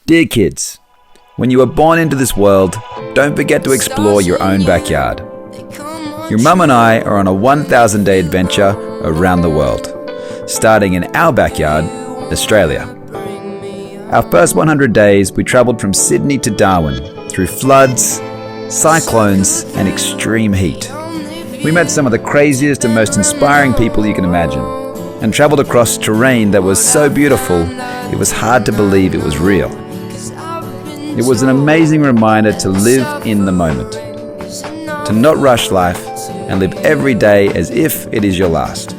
Dear kids, when you are born into this world, don't forget to explore your own backyard. Your mum and I are on a 1,000-day adventure around the world, starting in our backyard, Australia. Our first 100 days, we travelled from Sydney to Darwin through floods, cyclones, and extreme heat. We met some of the craziest and most inspiring people you can imagine, and travelled across terrain that was so beautiful, it was hard to believe it was real. It was an amazing reminder to live in the moment, to not rush life and live every day as if it is your last.